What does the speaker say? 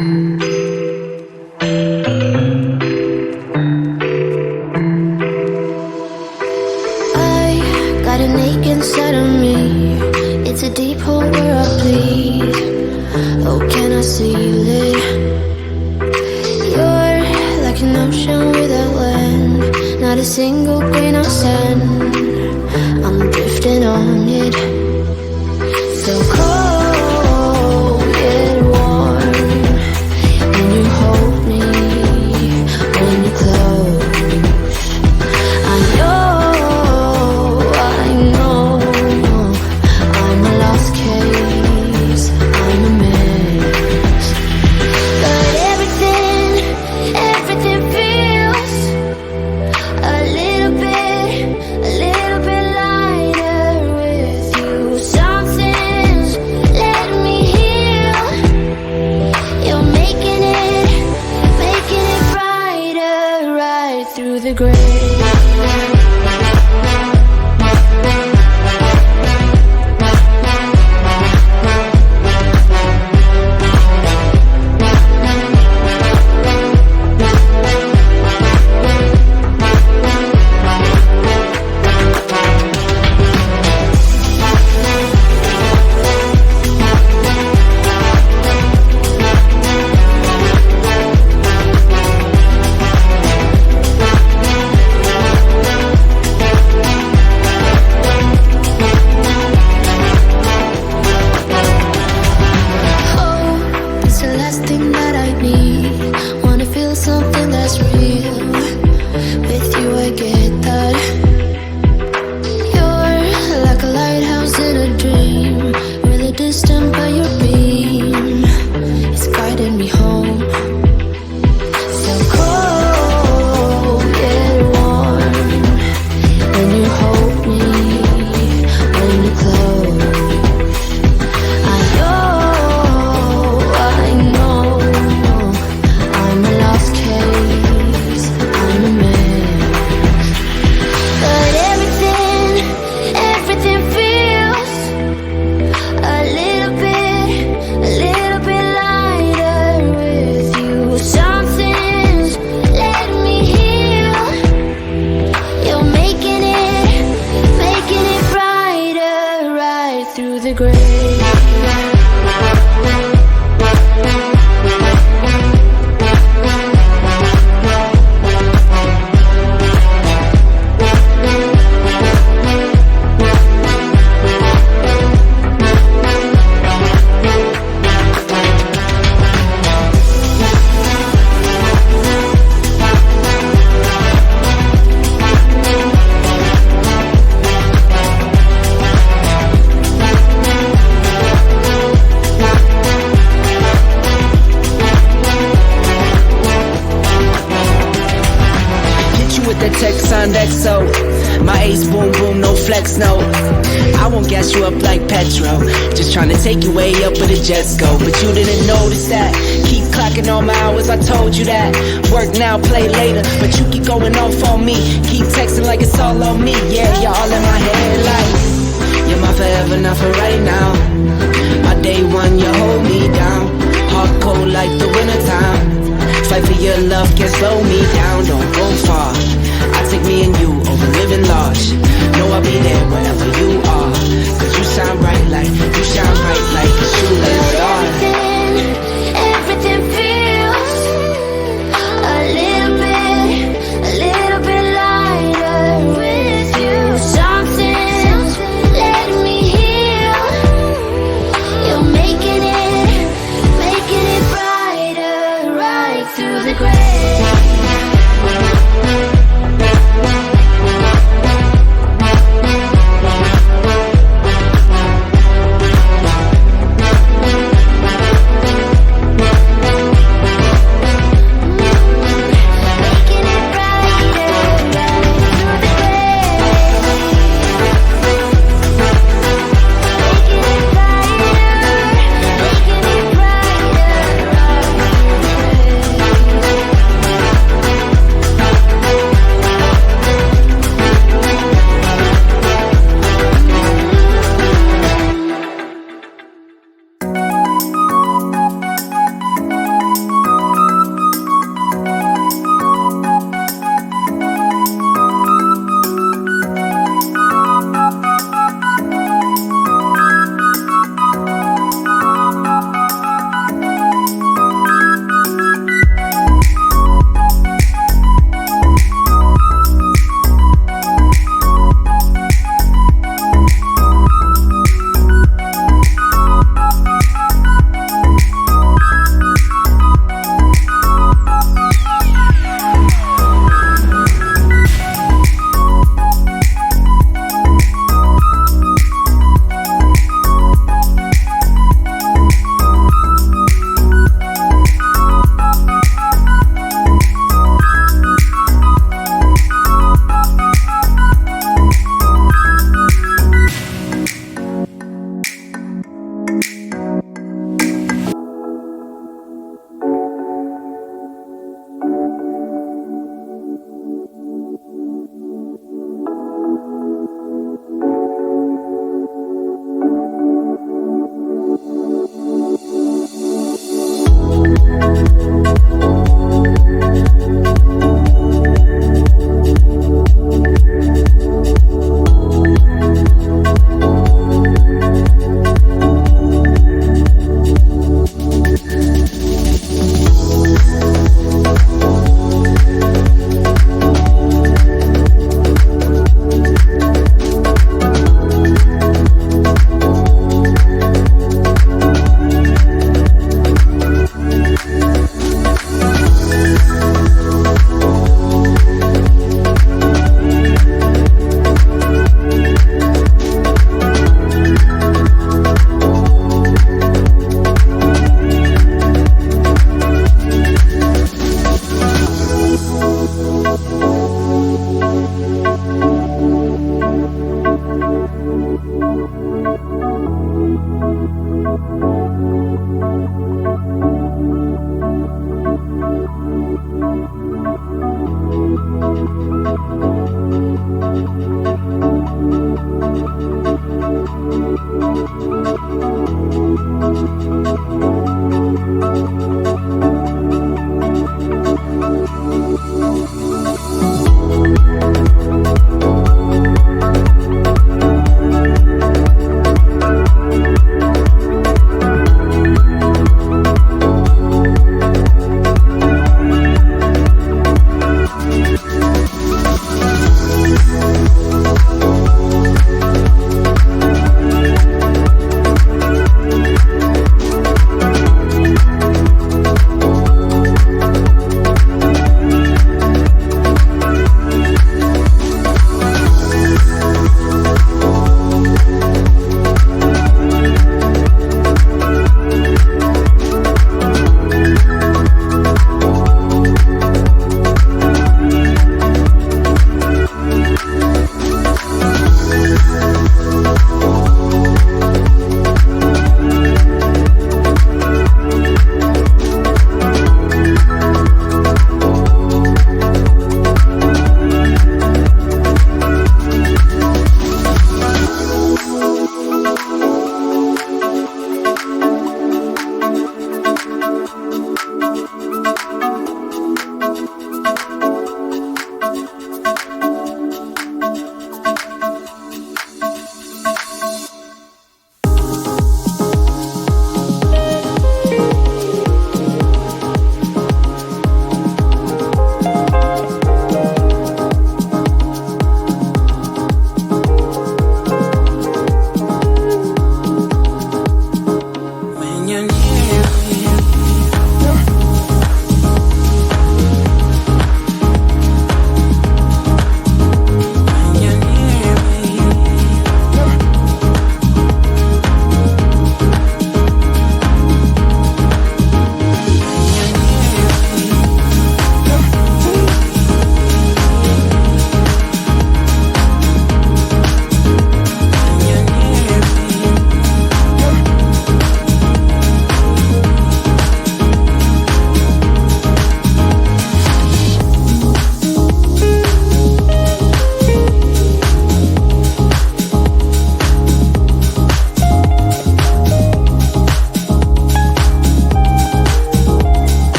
I got an ache inside of me. It's a deep hole where I bleed. Oh, can I seal it? You're like an ocean without land, not a single grain of sand. I'm drifting on it. So cold yet warm, when you hold me, when you close. I know I'm a lost case, I'm a mess. But everything feels a little bit lighter with you. Something's letting me heal. You're making it brighter right through the gray. Something that's real. With you I get that. You're like a lighthouse in a dream, really distant but your beam is guiding me home. So cold yet warm, when you hold me, when you close. I know I'm a lost case, I'm a mess. But everything feels a little bit lighter with you. Something's letting me heal. You're making it brighter right through the gray. The text on XO, my ace boom boom, no flex, no. I won't gas you up like petrol, just trying to take you way up where the jets go. But you didn't notice that. Keep clocking all my hours, I told you that. Work now, play later, but you keep going off on me. Keep texting like it's all on me. Yeah, you're all in my head like you're my forever, not for right now. My day one, you hold me down. Hard cold like the wintertime. Fight for your love, can't slow me down. Don't go far, I take me and you over living large. Know I'll be there wherever you are, cause you shine bright like a shooting star. Everything feels a little bit lighter with you. Something's letting me heal. You're making it brighter right through the gray.